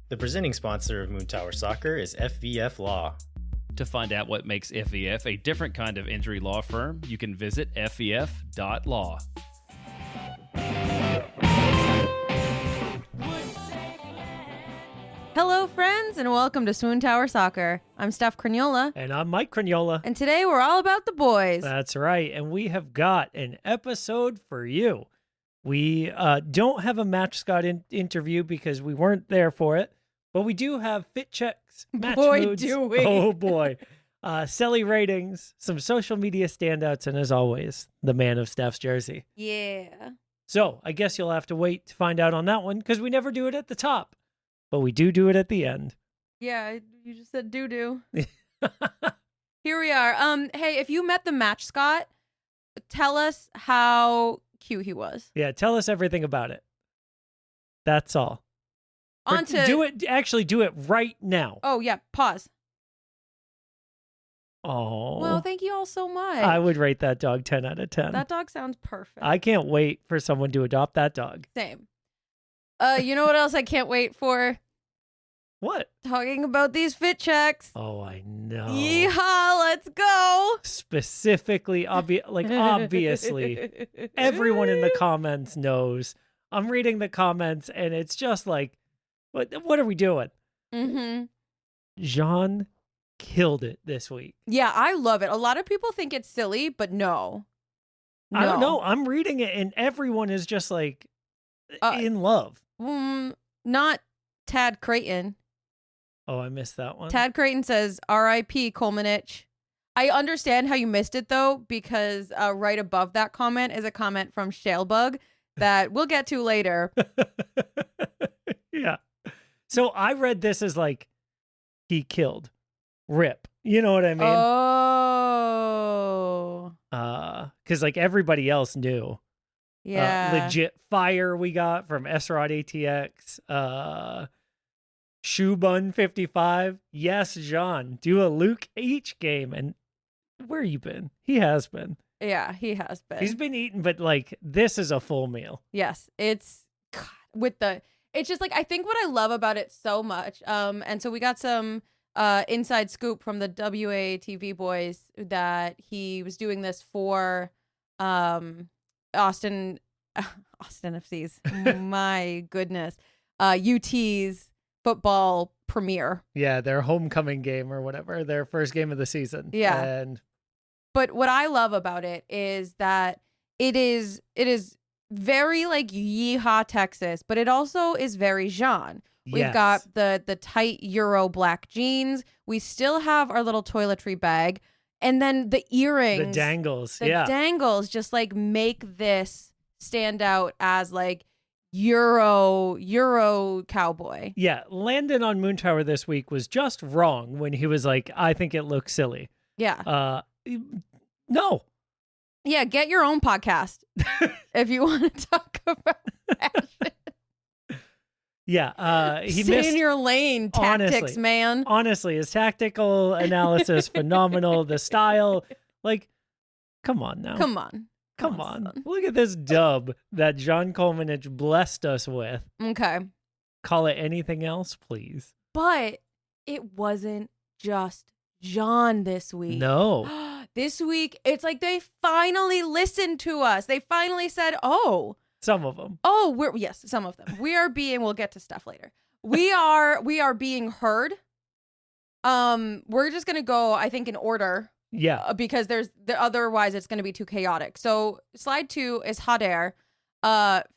The presenting sponsor of Moontower Soccer is FVF Law. To find out what makes FVF a different kind of injury law firm, you can visit fvf.law. Hello, friends, and welcome to SWOONTOWER Soccer. I'm Steph Cragnola. And I'm Mike Cragnola. And today we're all about the boys. That's right. And we have got an episode for you. We don't have a Match Scott interview because we weren't there for it, but we do have fit checks, match moods. Do we. Oh, boy. Cellies ratings, some social media standouts, and as always, the man of Steph's jersey. Yeah. So I guess you'll have to wait to find out on that one because we never do it at the top, but we do it at the end. Yeah, you just said doo-doo. Here we are. Hey, if you met the Match Scott, tell us how cute he was. Yeah, tell us everything about it. That's all. Do it right now. Oh, yeah, pause. Oh. Well, thank you all so much. I would rate that dog 10 out of 10. That dog sounds perfect. I can't wait for someone to adopt that dog. Same. You know what else I can't wait for? What? Talking about these fit checks. Oh, I know. Yeehaw, let's go. Specifically, obviously, everyone in the comments knows. I'm reading the comments, and it's just like, what are we doing? Mm-hmm. Jean killed it this week. Yeah, I love it. A lot of people think it's silly, but no. I don't know. I'm reading it, and everyone is just like in love. Not Tad Creighton. Oh, I missed that one. Tad Creighton says, R.I.P. Kolmanich. I understand how you missed it, though, because right above that comment is a comment from Shalebug that we'll get to later. Yeah. So I read this as like, he killed. Rip. You know what I mean? Oh. Because like everybody else knew. Yeah. Legit fire we got from S-Rod ATX. Shoebun 55. Yes, Jean. Do a Luke H game. And where you been? He has been. Yeah, he has been. He's been eating, but like this is a full meal. Yes. It's just like, I think what I love about it so much. And so we got some inside scoop from the WATV boys that he was doing this for Austin FC's. My goodness. UT's football premiere. Yeah, their homecoming game or whatever, their first game of the season. Yeah. But what I love about it is that it is very like yeehaw Texas, but it also is very Jean. We've got the tight Euro black jeans. We still have our little toiletry bag. And then the earrings. The dangles. The dangles just like make this stand out as like Euro cowboy. Yeah. Landon on Moontower this week was just wrong when he was like, I think it looks silly. Yeah. No. Yeah, get your own podcast if you want to talk about fashion. Yeah, he Stay missed in your lane, tactics, man. Honestly, his tactical analysis, phenomenal. The style, like, come on now. Come on. Look at this dub that John Kolmanich blessed us with. Okay. Call it anything else, please. But it wasn't just John this week. No. This week, it's like they finally listened to us. They finally said, oh. Some of them. Oh, some of them. We'll get to stuff later. We are being heard. We're just going to go, I think, in order. Yeah. Because otherwise it's going to be too chaotic. So slide 2 is Hot Air,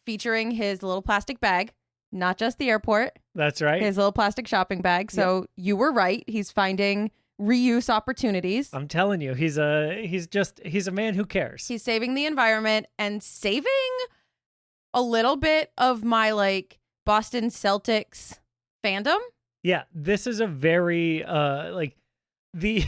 featuring his little plastic bag, not just the airport. That's right. His little plastic shopping bag. So You were right. He's finding reuse opportunities. I'm telling you, he's a man who cares. He's saving the environment and saving a little bit of my like Boston Celtics fandom. Yeah, this is a very like the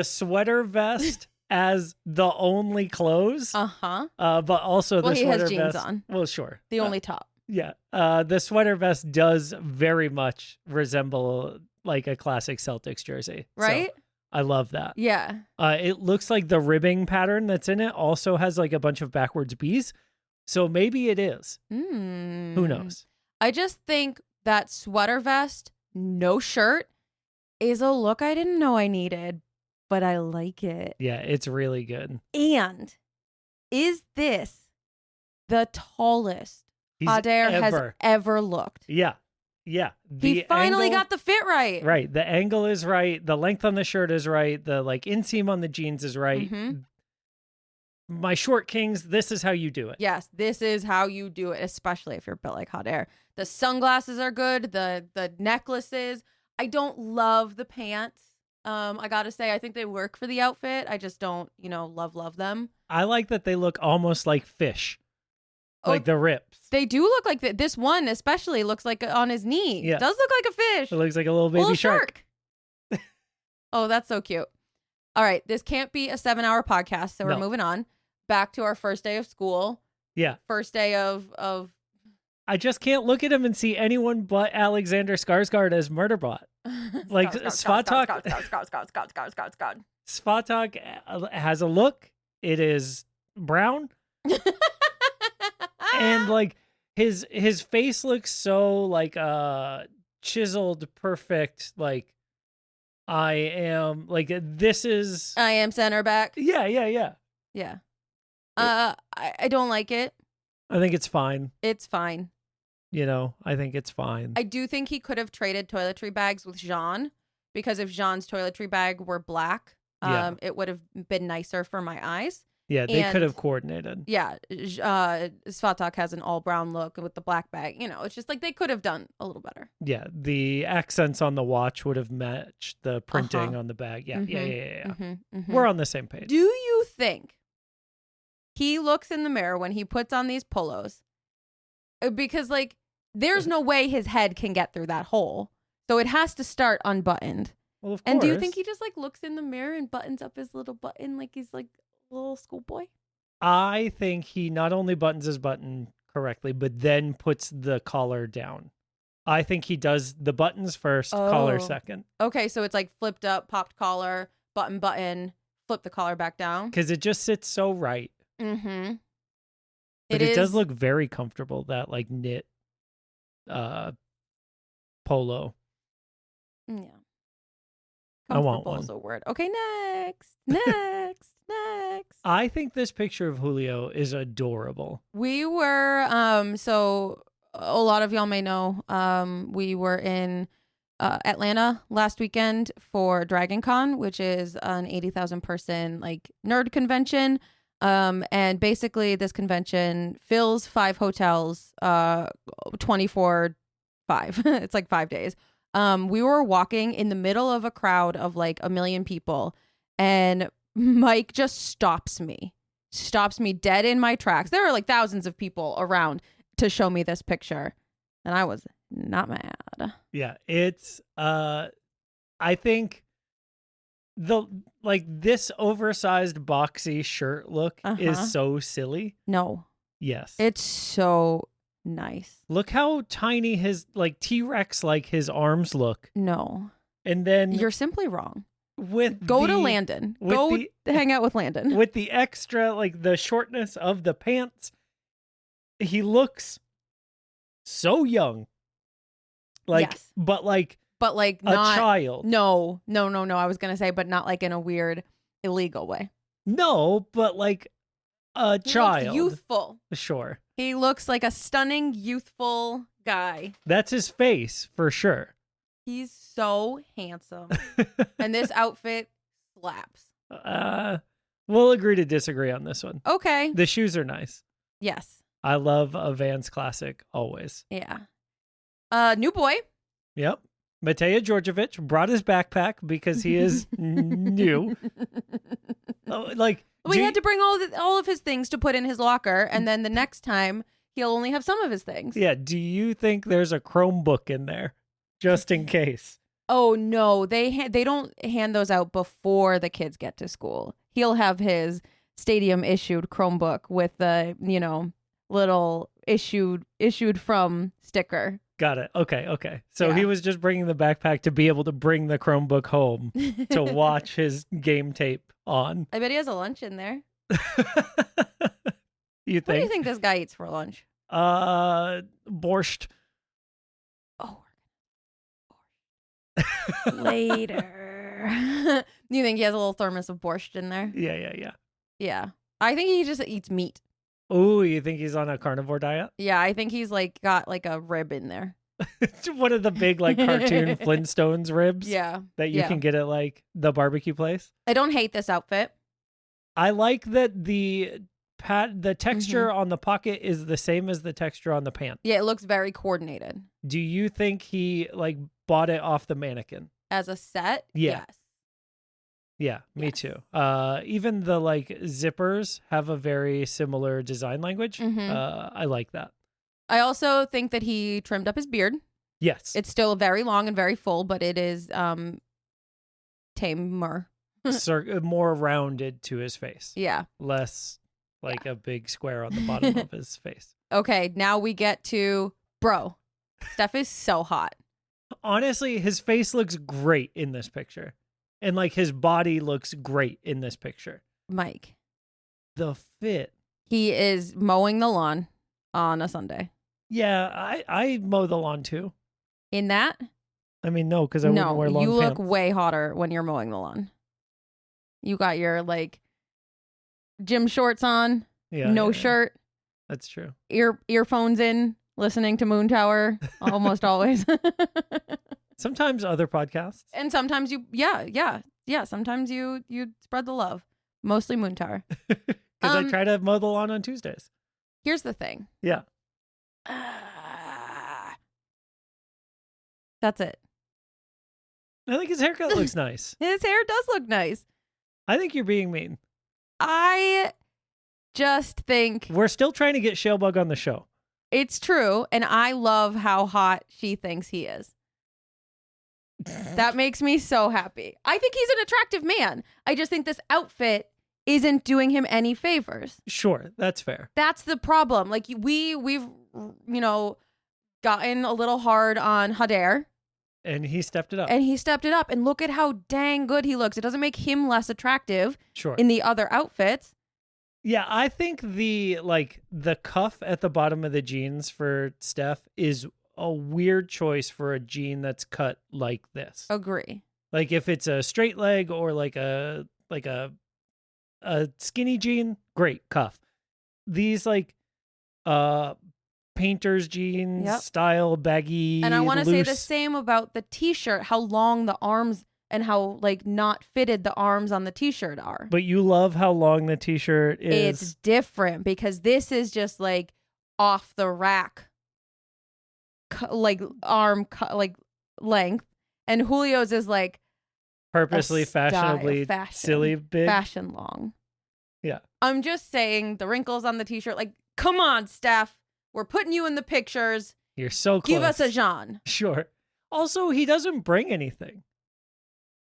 sweater vest as the only clothes. But also the he sweater has jeans vest on. Well, sure. The only top. Yeah. The sweater vest does very much resemble like a classic Celtics jersey. Right? So I love that. Yeah. It looks like the ribbing pattern that's in it also has like a bunch of backwards B's. So maybe it is. Who knows? I just think that sweater vest, no shirt, is a look I didn't know I needed, but I like it. Yeah, it's really good. And is this the tallest Adair has ever looked? Yeah. Yeah. He finally got the fit right. Right. The angle is right. The length on the shirt is right. The inseam on the jeans is right. Mm-hmm. My short kings, this is how you do it. Yes, this is how you do it, especially if you're built like Hot Air. The sunglasses are good. The necklaces. I don't love the pants. I gotta say, I think they work for the outfit. I just don't, love them. I like that they look almost like fish. Like the rips. They do look like this one especially looks like on his knee. Yeah. It does look like a fish. It looks like a little baby shark. Oh, that's so cute. All right. This can't be a 7-hour podcast, so we're moving on. Back to our first day of school. Yeah. First day of I just can't look at him and see anyone but Alexander Skarsgård as Murderbot. Like Svatok. Svatok has a look. It is brown. And like his face looks so like chiseled, perfect. Like I am center back. Yeah. I don't like it. I think it's fine. It's fine. I think it's fine. I do think he could have traded toiletry bags with Jean, because if Jean's toiletry bag were black, it would have been nicer for my eyes. Yeah, they could have coordinated. Yeah, Svatok has an all brown look with the black bag. It's just like they could have done a little better. Yeah, the accents on the watch would have matched the printing on the bag. Yeah, yeah. Mm-hmm, mm-hmm. We're on the same page. Do you think he looks in the mirror when he puts on these polos? Because there's no way his head can get through that hole, so it has to start unbuttoned. Well, of course. And do you think he just looks in the mirror and buttons up his little button like he's like little schoolboy? I think he not only buttons his button correctly, but then puts the collar down. I think he does the buttons first, collar second. Okay, so it's like flipped up, popped collar, button, flip the collar back down. Because it just sits so right. Mm-hmm. But it does look very comfortable, that knit polo. Yeah. I want one. Comfortable's a word. Okay, next. I think this picture of Julio is adorable. We were, so a lot of y'all may know, we were in Atlanta last weekend for Dragon Con, which is an 80,000 person nerd convention. And basically this convention fills 5 hotels, 24/5. It's 5 days. We were walking in the middle of a crowd of 1 million people, and Mike just stops me dead in my tracks. There were thousands of people around to show me this picture, and I was not mad. Yeah, it's I think this oversized boxy shirt look is so silly. No. Yes. It's so nice. Look how tiny his T-Rex his arms look. No. And then you're simply wrong. Go to Landon. Go hang out with Landon. With the extra the shortness of the pants, he looks so young. Yes. But not a child. No. I was gonna say, but not in a weird illegal way. No, but a child. Looks youthful. Sure. He looks like a stunning youthful guy. That's his face for sure. He's so handsome. And this outfit slaps. We'll agree to disagree on this one. Okay. The shoes are nice. Yes. I love a Vans classic always. Yeah. New boy. Yep. Mateja Djordjevic brought his backpack because he is new. We had to bring all of his things to put in his locker, and then the next time he'll only have some of his things. Yeah. Do you think there's a Chromebook in there, just in case? Oh no, they don't hand those out before the kids get to school. He'll have his stadium issued Chromebook with the little issued from sticker. Got it. Okay. So he was just bringing the backpack to be able to bring the Chromebook home to watch his game tape on. I bet he has a lunch in there. You think? What do you think this guy eats for lunch? Borscht. Oh, Later. You think he has a little thermos of borscht in there? Yeah. Yeah. I think he just eats meat. Oh, you think he's on a carnivore diet? Yeah, I think he's like got like a rib in there. One of the big like cartoon Flintstones ribs. Yeah. That you can get at like the barbecue place. I don't hate this outfit. I like that the texture on the pocket is the same as the texture on the pants. Yeah, it looks very coordinated. Do you think he like bought it off the mannequin? As a set? Yeah. Yes. Yeah, me Yes. too. Even the like zippers have a very similar design language. I like that. I also think that he trimmed up his beard. Yes. It's still very long and very full, but it is tamer. More rounded to his face. Yeah. Less like a big square on the bottom of his face. Okay, now we get to bro. Steph is so hot. Honestly, his face looks great in this picture. And like his body looks great in this picture. Mike. The fit. He is mowing the lawn on a Sunday. Yeah, I mow the lawn too. In that? I mean, no, because I wouldn't wear long you look pants. way hotter when you're mowing the lawn. You got your like gym shorts on, no shirt. That's true. Earphones in, listening to Moontower almost always. Sometimes other podcasts. And sometimes sometimes you spread the love. Mostly Moontower. Because I try to mow the lawn on Tuesdays. Here's the thing. Yeah. That's it. I think his haircut looks nice. His hair does look nice. I think you're being mean. I just think We're still trying to get Shalebug on the show. it's true, and I love how hot she thinks he is. That makes me so happy. I think he's an attractive man. I just think this outfit isn't doing him any favors. Sure, that's fair. That's the problem. Like we've gotten a little hard on Hader. And he stepped it up. And he stepped it up. And look at how dang good he looks. It doesn't make him less attractive Sure. in the other outfits. Yeah, I think the cuff at the bottom of the jeans for Steph is a weird choice for a jean that's cut like this. Agree. Like if it's a straight leg or like a skinny jean, great cuff. These like painter's jeans style baggy. And I want to say the loose. same about the t-shirt, how long the arms and how like not fitted the arms on the t-shirt are. But you love how long the t-shirt is. It's different because this is just like off the rack, like arm like length, and Julio's is like purposely, fashionably, silly big. Fashion long. Yeah. I'm just saying the wrinkles on the t-shirt, like, come on, Steph. We're putting you in the pictures. You're so close. Give us a Jean. Sure. Also, he doesn't bring anything.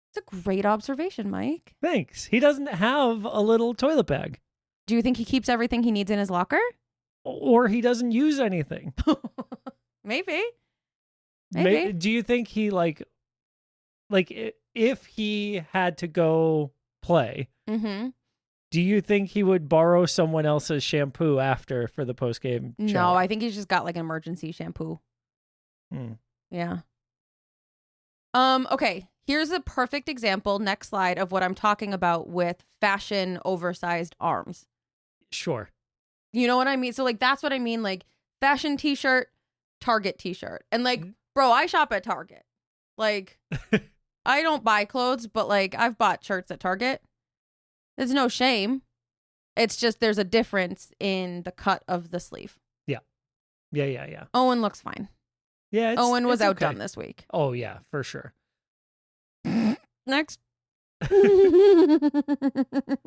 It's a great observation, Mike. Thanks. He doesn't have a little toilet bag. Do you think he keeps everything he needs in his locker? Or he doesn't use anything. Maybe. Do you think he like if he had to go play, do you think he would borrow someone else's shampoo after for the post-game shower? No, I think he's just got like emergency shampoo. Yeah. Okay, here's a perfect example, next slide, of what I'm talking about with fashion oversized arms. Sure. You know what I mean? So like that's what I mean, like fashion t-shirt, Target t-shirt. And like, bro, I shop at Target. Like I don't buy clothes, but like I've bought shirts at Target. There's no shame. It's just there's a difference in the cut of the sleeve. Yeah. Owen looks fine. Yeah, Owen was it's outdone okay. this week. Oh yeah, for sure. Next.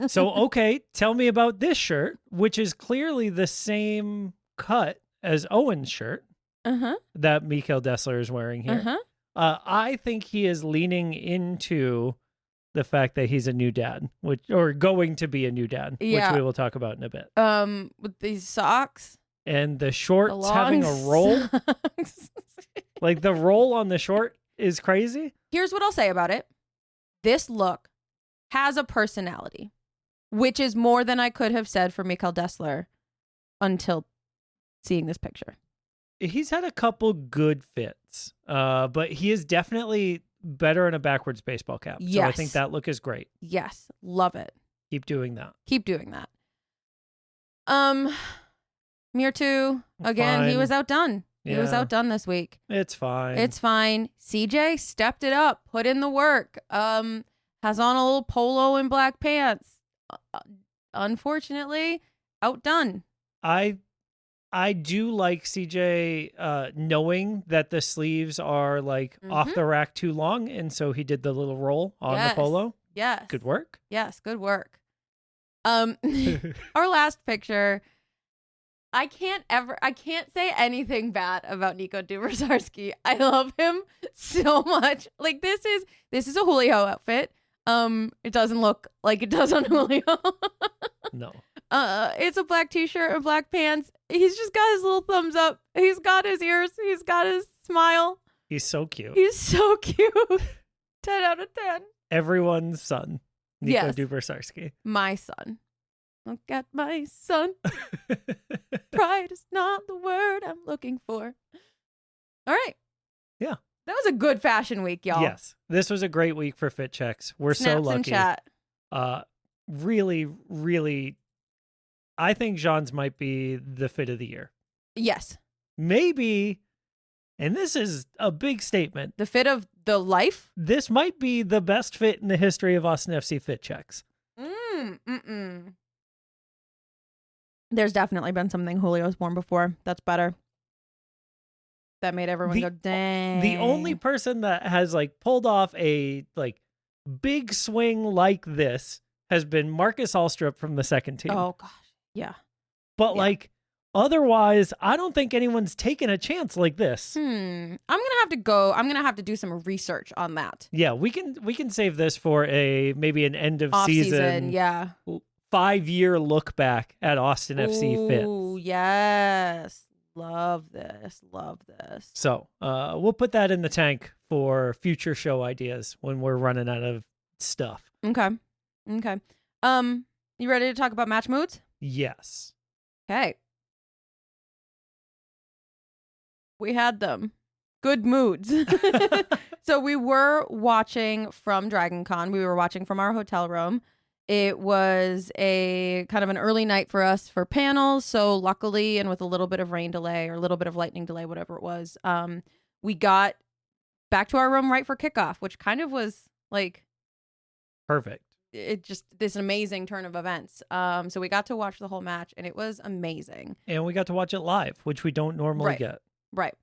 So, okay, tell me about this shirt, which is clearly the same cut as Owen's shirt that Mikael Dessler is wearing here. I think he is leaning into the fact that he's a new dad, or going to be a new dad, which we will talk about in a bit. With these socks. And the shorts having a roll. Like the roll on the short is crazy. Here's what I'll say about it. This look has a personality, which is more than I could have said for Mikael Dessler until seeing this picture. He's had a couple good fits, but he is definitely better in a backwards baseball cap. So I think that look is great. Yes. Love it. Keep doing that. Keep doing that. Mewtwo, again, Fine. he was outdone. He was Yeah. outdone this week. It's fine. It's fine. CJ stepped it up, put in the work. Has on a little polo and black pants. Unfortunately, outdone. I do like CJ knowing that the sleeves are like off the rack too long, and so he did the little roll on the polo. Yes. Good work. Yes, good work. Our last picture. I can't say anything bad about Nico Duberzarski. I love him so much. Like this is a Julio outfit. It doesn't look like it does on Julio. No. It's a black t-shirt and black pants. He's just got his little thumbs up. He's got his ears. He's got his smile. He's so cute. He's so cute. 10 out of 10. Everyone's son, Nico Yes. Duberzarski. My son. Look at my son. Pride is not the word I'm looking for. All right. Yeah. That was a good fashion week, y'all. Yes. This was a great week for fit checks. We're Snaps so in lucky. chat. Really, really, I think Jean's might be the fit of the year. Yes. Maybe, and this is a big statement, The fit of the life. this might be the best fit in the history of Austin FC fit checks. There's definitely been something Julio's worn before that's better. That made everyone go, dang. The only person that has like pulled off a like big swing like this has been Marcus Alstrup from the second team. Oh, gosh. Yeah. But like otherwise, I don't think anyone's taken a chance like this. I'm gonna have to do some research on that. Yeah, we can save this for maybe an end of Off season. Yeah. 5-year look back at Austin FC fit. Ooh, yes. Love this. Love this. So we'll put that in the tank for future show ideas when we're running out of stuff. Okay. You ready to talk about match moods? Yes. Okay. We had them. Good moods. So we were watching from Dragon Con. We were watching from our hotel room. It was a kind of an early night for us for panels. So luckily, and with a little bit of rain delay or a little bit of lightning delay, whatever it was, we got back to our room right for kickoff, which kind of was like Perfect. it just this amazing turn of events. So we got to watch the whole match and it was amazing. And we got to watch it live, which we don't normally Right. get. Right.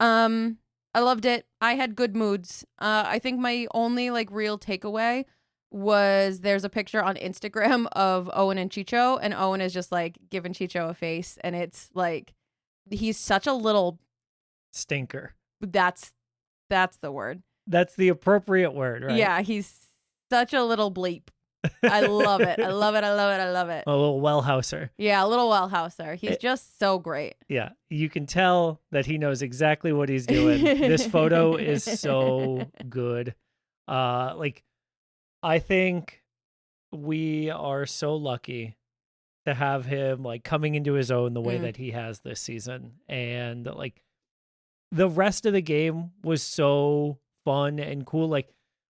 I loved it. I had good moods. I think my only like real takeaway was there's a picture on Instagram of Owen and Chicho, and Owen is just like giving Chicho a face, and it's like he's such a little Stinker. that's the word. That's the appropriate word, right? Yeah, he's such a little bleep. I love it. I love it. I love it. I love it. A little Wellhauser. Yeah, a little Wellhauser. He's just so great. Yeah, you can tell that he knows exactly what he's doing. This photo is so good. I think we are so lucky to have him like coming into his own the way that he has this season. And like the rest of the game was so fun and cool. Like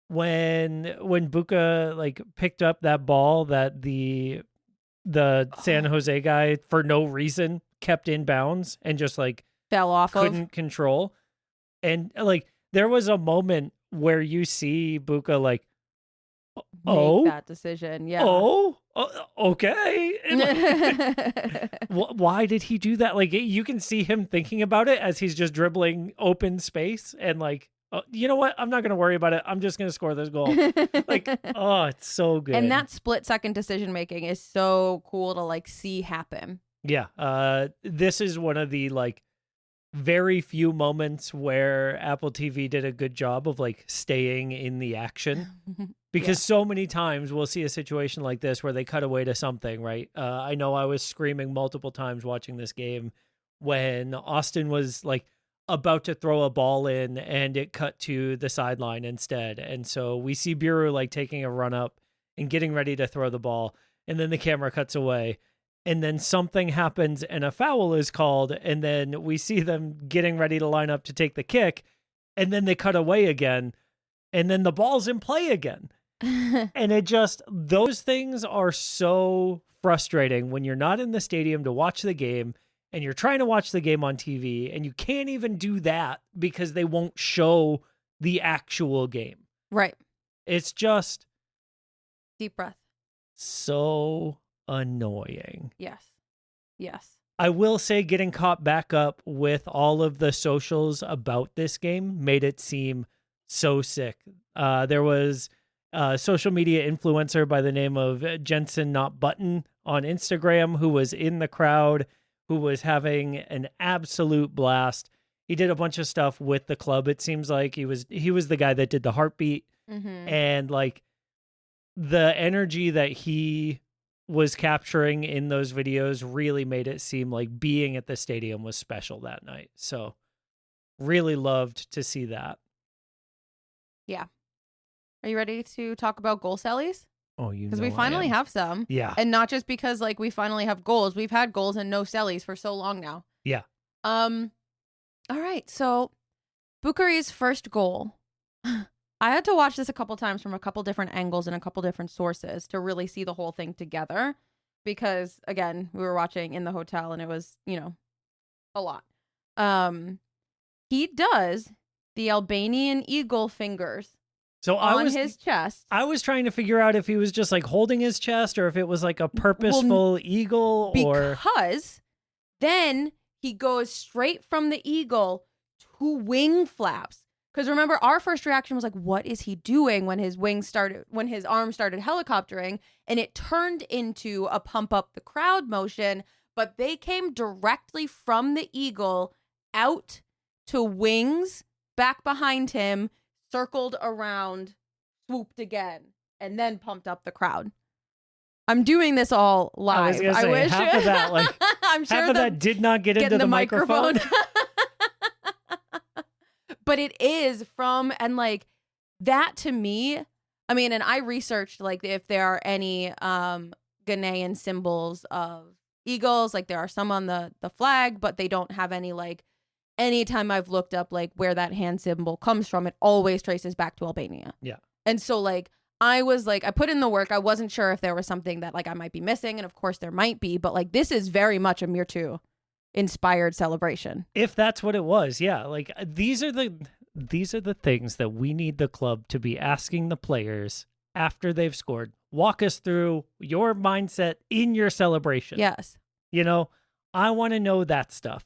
when Buka like picked up that ball that the San Jose guy for no reason kept in bounds and just like Fell off couldn't control. And like there was a moment where you see Buka like, make that decision. Yeah. Okay. And, like, why did he do that? Like you can see him thinking about it as he's just dribbling open space and like, you know what? I'm not going to worry about it. I'm just going to score this goal. Like, oh, it's so good. And that split-second decision making is so cool to like see happen. Yeah. This is one of the like very few moments where Apple TV did a good job of like staying in the action. Because so many times we'll see a situation like this where they cut away to something, right? I know I was screaming multiple times watching this game when Austin was like about to throw a ball in and it cut to the sideline instead. And so we see Buru like taking a run up and getting ready to throw the ball. And then the camera cuts away. And then something happens and a foul is called. And then we see them getting ready to line up to take the kick. And then they cut away again. and then the ball's in play again. And those things are so frustrating when you're not in the stadium to watch the game and you're trying to watch the game on TV and you can't even do that because they won't show the actual game. Right. It's just Deep breath. so annoying. Yes. Yes. I will say getting caught back up with all of the socials about this game made it seem so sick. There was a social media influencer by the name of Jensen Not Button on Instagram who was in the crowd, who was having an absolute blast. He did a bunch of stuff with the club. It seems like he was the guy that did the heartbeat, and like the energy that he was capturing in those videos really made it seem like being at the stadium was special that night. So really loved to see that. Yeah. Are you ready to talk about goal Cellies? Oh, because we finally have some. Yeah. And not just because like we finally have goals. We've had goals and no Cellies for so long now. Yeah. All right. So Bukhari's first goal. I had to watch this a couple times from a couple different angles and a couple different sources to really see the whole thing together. Because again, we were watching in the hotel and it was, a lot. He does the Albanian eagle fingers on his chest. I was trying to figure out if he was just like holding his chest or if it was like a purposeful eagle because then he goes straight from the eagle to wing flaps. Because remember, our first reaction was like, what is he doing when his arm started helicoptering? And it turned into a pump up the crowd motion, but they came directly from the eagle out to wings, back behind him, circled around, swooped again, and then pumped up the crowd. I'm doing this all live. I wish half of that, I'm sure half of that did not get into the microphone. But it is from, and like that to me, I mean, and I researched like if there are any Ghanaian symbols of eagles, like there are some on the flag, but they don't have any. Like anytime I've looked up like where that hand symbol comes from, it always traces back to Albania. Yeah. And so like I was like, I put in the work. I wasn't sure if there was something that like I might be missing, and of course there might be, but like this is very much a Mirtu inspired celebration. If that's what it was, yeah. Like these are the things that we need the club to be asking the players after they've scored. Walk us through your mindset in your celebration. Yes. I want to know that stuff.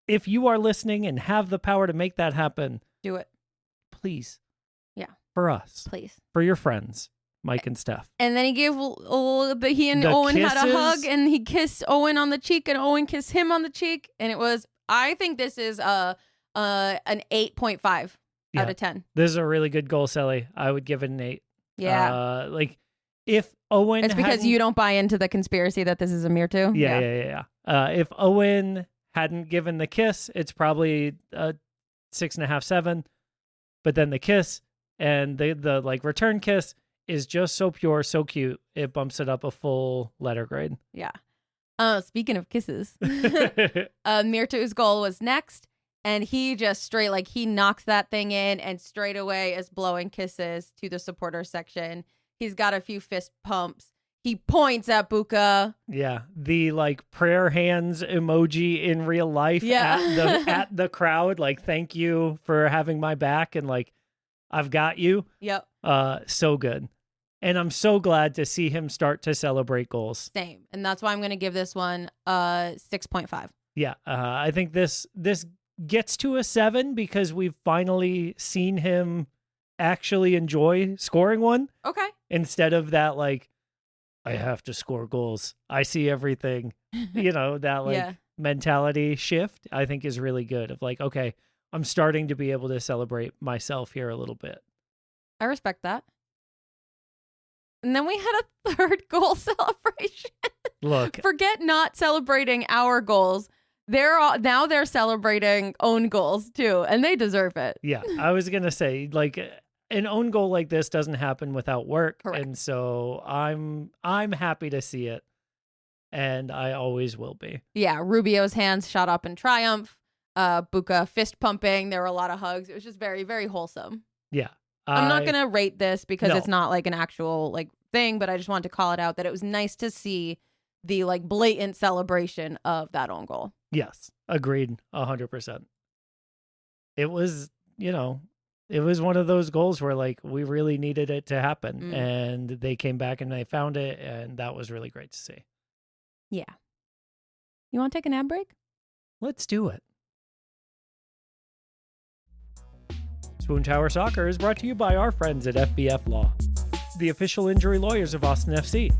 If you are listening and have the power to make that happen, do it. Please. Yeah. For us. Please. For your friends, Mike and Steph. And then he gave but he and Owen had a hug, and he kissed Owen on the cheek, and Owen kissed him on the cheek, and it was. I think this is an 8.5 out of 10. This is a really good goal, Cellie. I would give it an 8. Yeah. Like if Owen, it's because you don't buy into the conspiracy that this is a Mirtu. Yeah. If Owen hadn't given the kiss, it's probably a 6.5, 7. But then the kiss and the like return kiss is just so pure, so cute. It bumps it up a full letter grade. Yeah. Speaking of kisses, Mirtu's goal was next, and he just straight like he knocks that thing in and straight away is blowing kisses to the supporter section. He's got a few fist pumps. He points at Buka. Yeah, the like prayer hands emoji in real life at the crowd. Like, thank you for having my back, and like, I've got you. Yep. So good. And I'm so glad to see him start to celebrate goals. Same. And that's why I'm going to give this one 6.5. Yeah. I think this gets to a 7 because we've finally seen him actually enjoy scoring one. Okay. Instead of that, like, I have to score goals. I see everything. That like mentality shift, I think is really good of like, okay, I'm starting to be able to celebrate myself here a little bit. I respect that. And then we had a third goal celebration. Look, forget not celebrating our goals. They're celebrating own goals too, and they deserve it. Yeah, I was gonna say like an own goal like this doesn't happen without work. Correct. And so I'm happy to see it, and I always will be. Yeah, Rubio's hands shot up in triumph. Buka fist pumping. There were a lot of hugs. It was just very, very wholesome. Yeah. I'm not going to rate this because No. it's not like an actual like thing, but I just wanted to call it out that it was nice to see the like blatant celebration of that own goal. Yes. Agreed. 100%. It was, it was one of those goals where like we really needed it to happen and they came back and they found it. And that was really great to see. Yeah. You want to take an ad break? Let's do it. SWOONTOWER Soccer is brought to you by our friends at FVF Law, the official injury lawyers of Austin FC.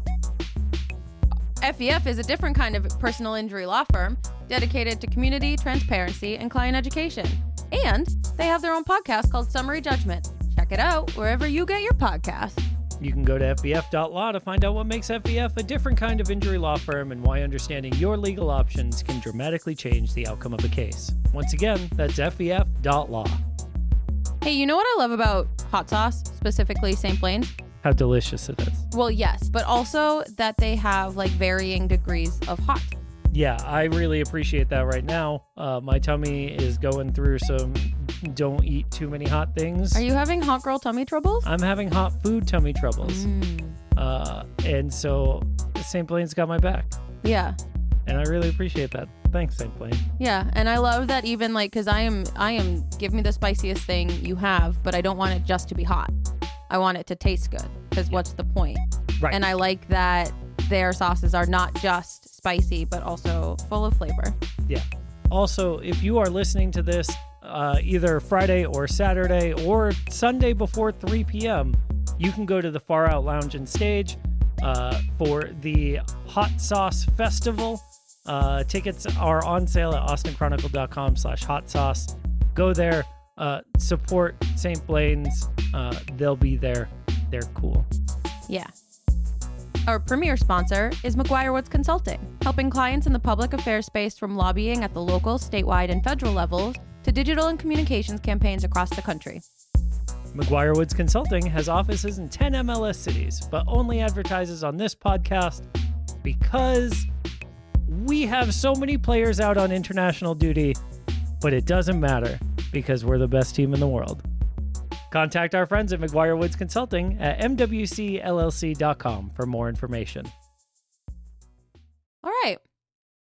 FVF is a different kind of personal injury law firm dedicated to community, transparency, and client education. And they have their own podcast called Summary Judgment. Check it out wherever you get your podcasts. You can go to fvf.law to find out what makes FVF a different kind of injury law firm and why understanding your legal options can dramatically change the outcome of a case. Once again, that's fvf.law. Hey, you know what I love about hot sauce, specifically St. Blaine's? How delicious it is. Well, yes, but also that they have like varying degrees of hot. Yeah, I really appreciate that right now. My tummy is going through some don't eat too many hot things. Are you having hot girl tummy troubles? I'm having hot food tummy troubles. And so St. Blaine's got my back. Yeah. And I really appreciate that. Thanks, St. Blaine. Yeah, and I love that even like, because I am give me the spiciest thing you have, but I don't want it just to be hot. I want it to taste good, because what's the point? Right. And I like that their sauces are not just spicy, but also full of flavor. Yeah. Also, if you are listening to this either Friday or Saturday or Sunday before 3 p.m., you can go to the Far Out Lounge and Stage for the Hot Sauce Festival. Tickets are on sale at austinchronicle.com/hot sauce. Go there, support St. Blaine's. They'll be there. They're cool. Yeah. Our premier sponsor is McGuire Woods Consulting, helping clients in the public affairs space from lobbying at the local, statewide, and federal levels to digital and communications campaigns across the country. McGuire Woods Consulting has offices in 10 MLS cities, but only advertises on this podcast because we have so many players out on international duty, but it doesn't matter because we're the best team in the world. Contact our friends at McGuire Woods Consulting at mwcllc.com for more information. All right.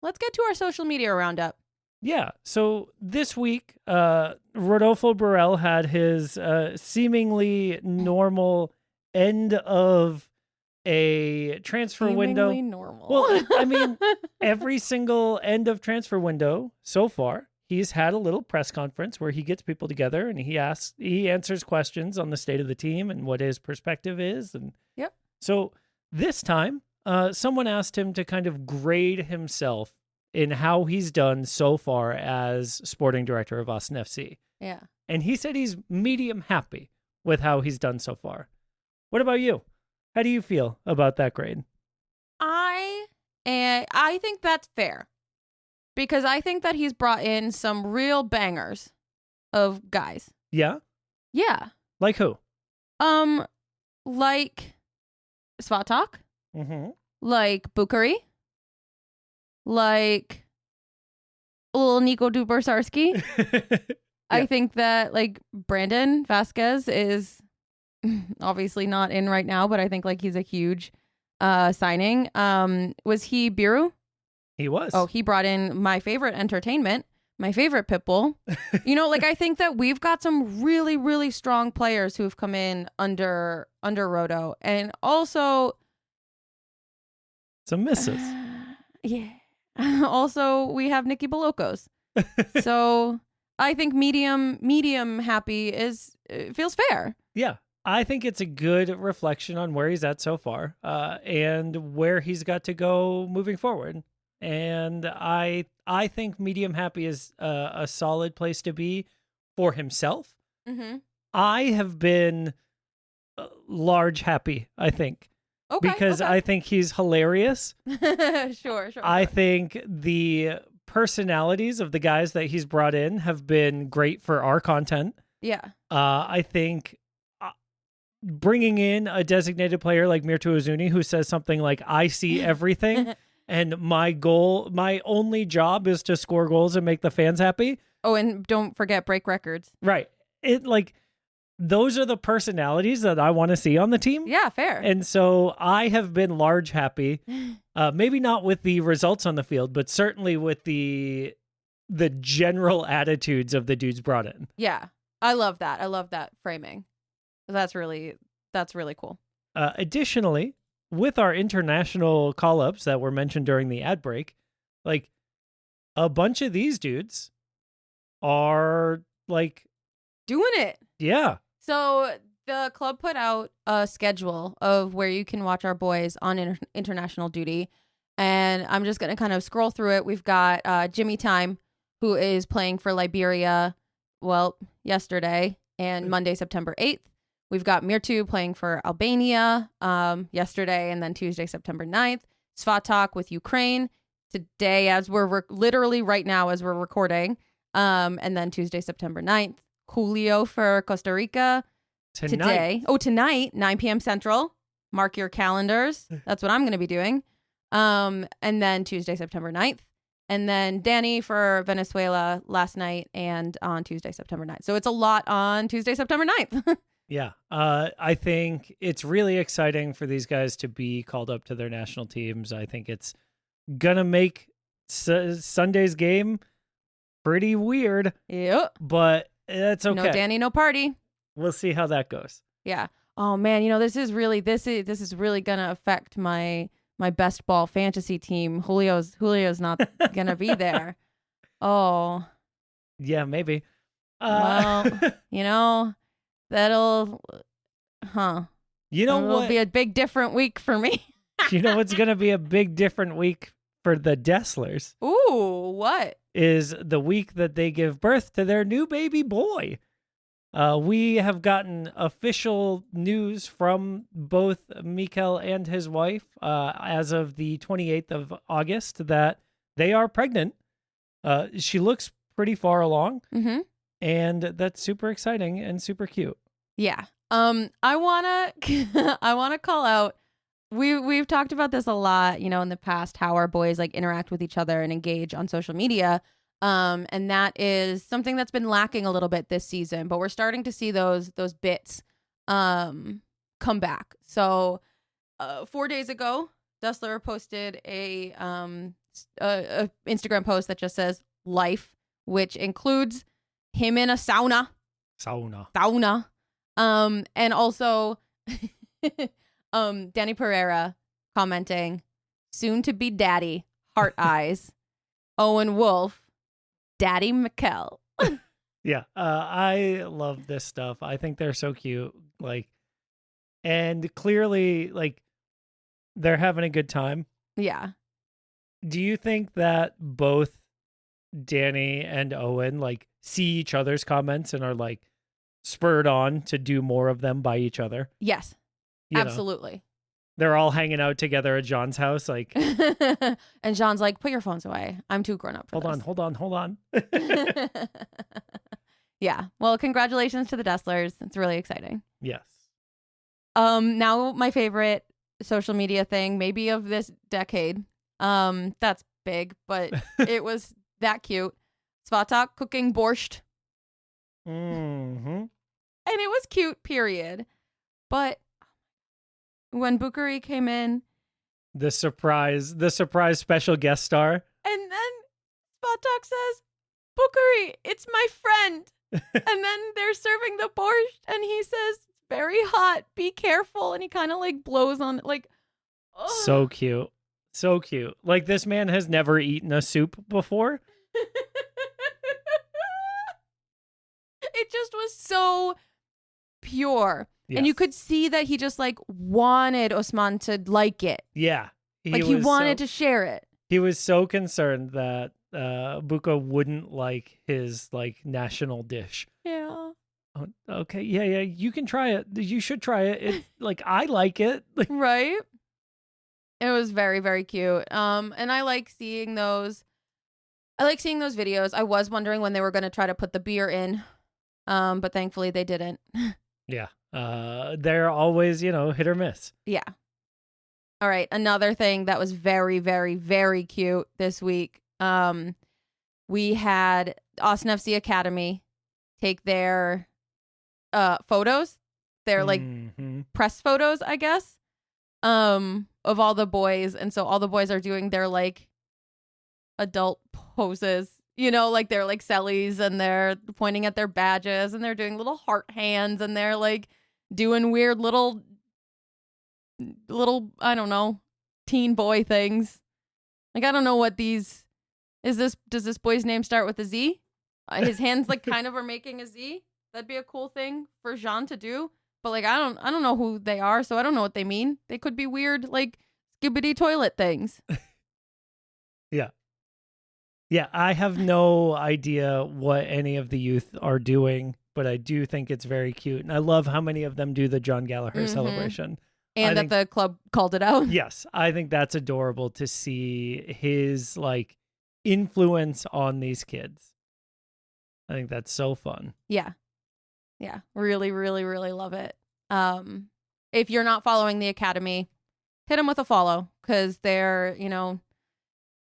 Let's get to our social media roundup. Yeah, so this week, Rodolfo Burrell had his seemingly normal end of a transfer window. Normal. Well, I mean, every single end of transfer window so far, he's had a little press conference where he gets people together and he answers questions on the state of the team and what his perspective is. And yep. So this time, someone asked him to kind of grade himself in how he's done so far as sporting director of Austin FC. Yeah. And he said he's medium happy with how he's done so far. What about you? How do you feel about that grade? I think that's fair, because I think that he's brought in some real bangers of guys. Yeah? Yeah. Like who? Like Svatak, Mm-hmm. like Bukari, like little Nico Dubersarsky. I think that like Brandon Vasquez is obviously not in right now, but I think like he's a huge signing. Was he Biru? He was. Oh, he brought in my favorite entertainment, my favorite Pitbull. Like I think that we've got some really, really strong players who have come in under Rodo, and also some misses. Yeah. Also, we have Nikki Bolokos. So I think medium happy feels fair. Yeah. I think it's a good reflection on where he's at so far, and where he's got to go moving forward. And I think medium happy is a solid place to be for himself. Mm-hmm. I have been large happy, I think. Okay. Because okay. I think he's hilarious. Sure. I think the personalities of the guys that he's brought in have been great for our content. Yeah. I think bringing in a designated player like Mirtu Ozuni, who says something like, I see everything, and my only job is to score goals and make the fans happy. Oh, and don't forget break records. Right. It like those are the personalities that I want to see on the team. Yeah, fair. And so I have been large happy, maybe not with the results on the field, but certainly with the general attitudes of the dudes brought in. Yeah, I love that. I love that framing. That's really cool. Additionally, with our international call-ups that were mentioned during the ad break, like a bunch of these dudes are like doing it. Yeah. So the club put out a schedule of where you can watch our boys on international duty. And I'm just going to kind of scroll through it. We've got Jimmy Time, who is playing for Liberia, yesterday and Monday, September 8th. We've got Mirtu playing for Albania yesterday and then Tuesday, September 9th. Svatak with Ukraine today, as we're literally right now as we're recording. And then Tuesday, September 9th. Julio for Costa Rica today. Oh, tonight, 9 p.m. Central. Mark your calendars. That's what I'm going to be doing. And then Tuesday, September 9th. And then Danny for Venezuela last night and on Tuesday, September 9th. So it's a lot on Tuesday, September 9th. Yeah. I think it's really exciting for these guys to be called up to their national teams. I think it's going to make Sunday's game pretty weird. Yep. But that's okay. No Danny, no party. We'll see how that goes. Yeah. Oh man, this is really gonna affect my best ball fantasy team. Julio's not gonna be there. Oh. Yeah, maybe. Well, that'll it'll be a big different week for me. You know what's gonna be a big different week for the Desslers? Ooh, what? Is the week that they give birth to their new baby boy. We have gotten official news from both Mikel and his wife as of the 28th of August that they are pregnant. She looks pretty far along, and that's super exciting and super cute. Yeah. I wanna call out. We've talked about this a lot, in the past, how our boys interact with each other and engage on social media. And that is something that's been lacking a little bit this season, but we're starting to see those bits come back. So 4 days ago, Dessler posted a Instagram post that just says life, which includes him in a sauna. And also Danny Pereira commenting, soon to be daddy, heart eyes. Owen Wolf, Daddy Mikel. Yeah, I love this stuff. I think they're so cute. And clearly, they're having a good time. Yeah. Do you think that both Danny and Owen see each other's comments and are spurred on to do more of them by each other? Yes, absolutely. They're all hanging out together at John's house, and John's like, "Put your phones away. I'm too grown up for this." Hold on. Yeah. Well, congratulations to the Desslers. It's really exciting. Yes. Now my favorite social media thing, maybe of this decade. That's big, but it was that cute. Svatak cooking borscht. Mm-hmm. And it was cute, period. But when Bukari came in, the surprise special guest star, and then Svatak says, "Bukari, it's my friend." And then they're serving the borscht, and he says, "Very hot, be careful." And he kind of blows on it, oh. So cute. This man has never eaten a soup before. It just was so pure. Yes. And you could see that he just wanted Osman to like it. Yeah. He wanted to share it. He was so concerned that Buka wouldn't like his national dish. Yeah. Oh, okay. Yeah. You can try it. You should try it. I like it. Right. It was very, very cute. And I like seeing those. I like seeing those videos. I was wondering when they were going to try to put the beer in. But thankfully they didn't. Yeah. They're always, hit or miss. Yeah. All right. Another thing that was very, very, very cute this week. We had Austin FC Academy take their photos. They're like press photos, I guess, of all the boys. And so all the boys are doing their like adult poses, you know, like they're like Cellies and they're pointing at their badges and they're doing little heart hands and they're like doing weird little, I don't know, teen boy things. Like, I don't know what these, does this boy's name start with a Z? His hands like kind of are making a Z. That'd be a cool thing for Jean to do. But like, I don't know who they are, so I don't know what they mean. They could be weird, like skibbity toilet things. Yeah. Yeah, I have no idea what any of the youth are doing, but I do think it's very cute. And I love how many of them do the John Gallagher celebration. And that the club called it out. Yes, I think that's adorable to see his like influence on these kids. I think that's so fun. Yeah. Yeah. Really, really, really love it. If you're not following the Academy, hit them with a follow because they're, you know,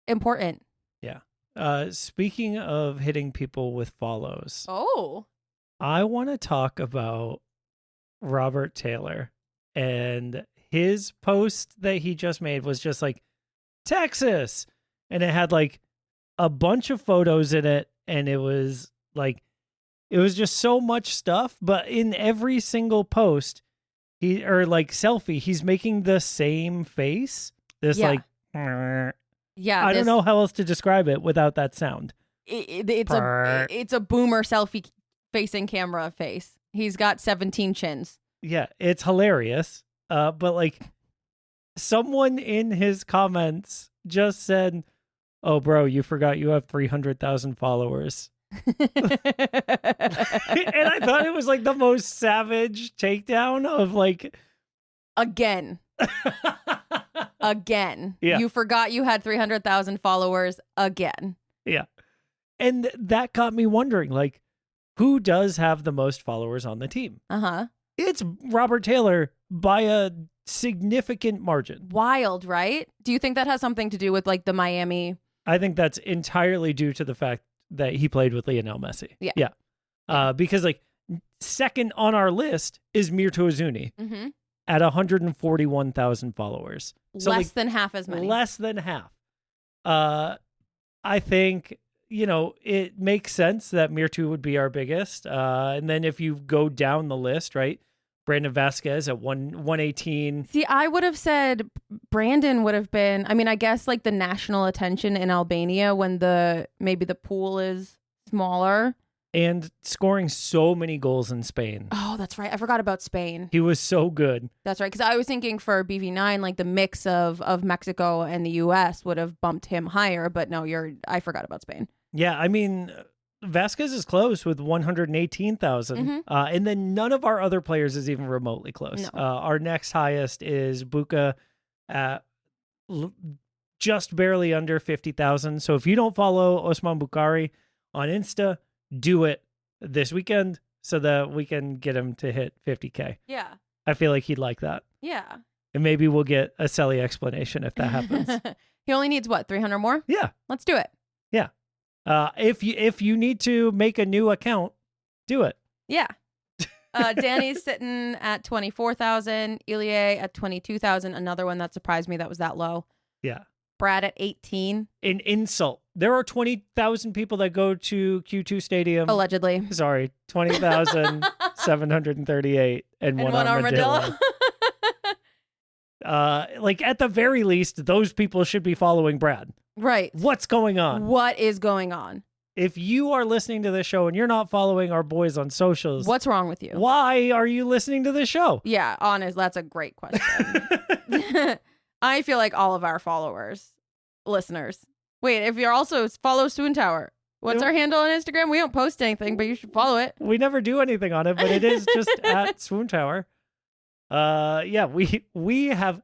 important. Yeah. Speaking of hitting people with follows. Oh. I want to talk about Robert Taylor, and his post that he just made was just like Texas, and it had like a bunch of photos in it, and it was just so much stuff, but in every single post selfie, he's making the same face. Yeah, I don't know how else to describe it without that sound. It's a boomer selfie facing camera face. He's got 17 chins. Yeah, it's hilarious. But like someone in his comments just said, "Oh, bro, you forgot you have 300,000 followers." And I thought it was like the most savage takedown of like again. Yeah. You forgot you had 300,000 followers again. Yeah. And that got me wondering, like, who does have the most followers on the team? It's Robert Taylor by a significant margin. Wild, right? Do you think that has something to do with like the Miami? I think that's entirely due to the fact that he played with Lionel Messi. Yeah. Because like second on our list is Mirto Ozuni at 141,000 followers. So less than half as many. Less than half. I think, you know, it makes sense that Mirto would be our biggest. And then if you go down the list, right? Brandon Vasquez at 118. See, I would have said Brandon would have been, I mean, I guess like the national attention in Albania when maybe the pool is smaller. And scoring so many goals in Spain. Oh, that's right. I forgot about Spain. He was so good. That's right. Because I was thinking for BV9, like the mix of Mexico and the U.S. would have bumped him higher. But no, I forgot about Spain. Yeah, I mean, Vasquez is close with 118,000. And then none of our other players is even remotely close. No. Our next highest is Buka at just barely under 50,000. So if you don't follow Osman Bukhari on Insta, do it this weekend so that we can get him to hit 50K. Yeah. I feel like he'd like that. Yeah. And maybe we'll get a Cellie explanation if that happens. He only needs what, 300 more? Yeah. Let's do it. Yeah. If you need to make a new account, do it. Yeah. Danny's sitting at 24,000. Ilie at 22,000. Another one that surprised me that was that low. Yeah. Brad at 18. An insult. There are 20,000 people that go to Q2 Stadium. Allegedly. Sorry, 20,738 and one armadillo. Like at the very least, those people should be following Brad. Right. What's going on? What is going on? If you are listening to this show and you're not following our boys on socials, what's wrong with you? Why are you listening to this show? Yeah, honest, that's a great question. I feel like all of our listeners. Wait, if you're also follow SWOONTOWER. What's our handle on Instagram? We don't post anything, but you should follow it. We never do anything on it, but it is just at SWOONTOWER. Yeah, we have.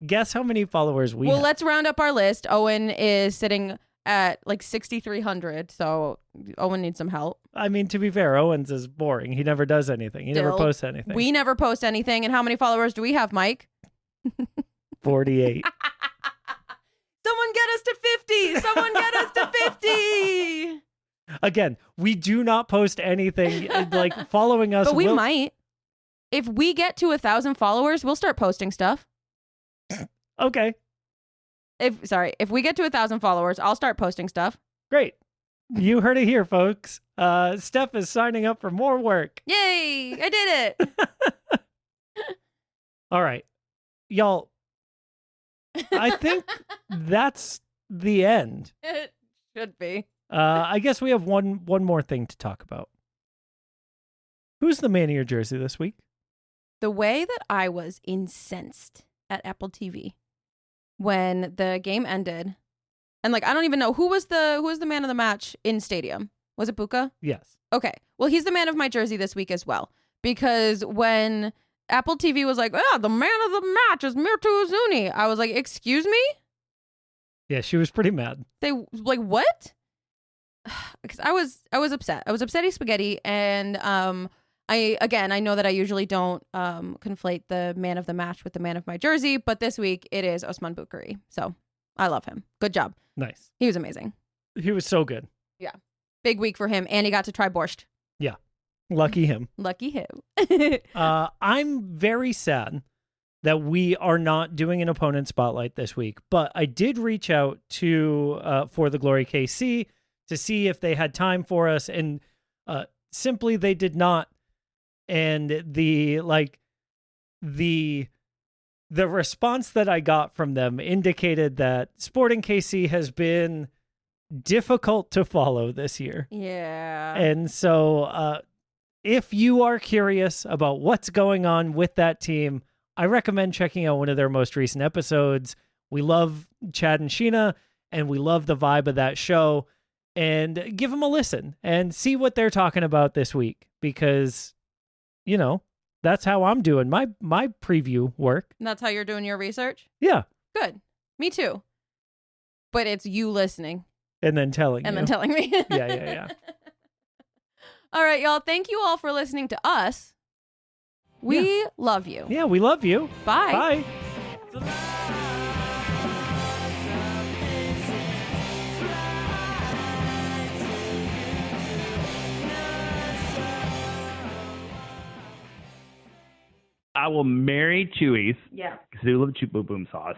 Guess how many followers we have. Well, let's round up our list. Owen is sitting at like 6,300, so Owen needs some help. I mean, to be fair, Owen's is boring. He never does anything. He never posts anything. We never post anything. And how many followers do we have, Mike? 48. Someone get us to 50. Someone get us to 50. Again, we do not post anything like following us. But we might. If we get to 1,000 followers, we'll start posting stuff. Okay. If we get to 1,000 followers, I'll start posting stuff. Great. You heard it here, folks. Steph is signing up for more work. Yay! I did it. All right. Y'all, I think that's the end. It should be. I guess we have one more thing to talk about. Who's the man of your jersey this week? The way that I was incensed at Apple TV when the game ended, and like I don't even know who was the man of the match in stadium. Was it Buka? Yes. Okay. Well, he's the man of my jersey this week as well, because when Apple TV was like, "Oh, the man of the match is Mirtu Uzuni," I was like, "Excuse me?" Yeah, she was pretty mad. They like what? Because I was upset. I was upsetty spaghetti, and I know that I usually don't conflate the man of the match with the man of my jersey, but this week it is Osman Bukhari. So I love him. Good job. Nice. He was amazing. He was so good. Yeah. Big week for him, and he got to try borscht. Yeah. Lucky him. Lucky him. I'm very sad that we are not doing an opponent spotlight this week, but I did reach out to For the Glory KC to see if they had time for us, and simply they did not. And the response that I got from them indicated that Sporting KC has been difficult to follow this year. Yeah. And so if you are curious about what's going on with that team, I recommend checking out one of their most recent episodes. We love Chad and Sheena, and we love the vibe of that show. And give them a listen and see what they're talking about this week, because, you know, that's how I'm doing my preview work. And that's how you're doing your research? Yeah. Good. Me too. But it's you listening. And then telling then telling me. Yeah. All right, y'all. Thank you all for listening to us. We love you. Yeah, we love you. Bye. Bye. I will marry Chewies. Yeah. Because they love Chew Boom Boom sauce.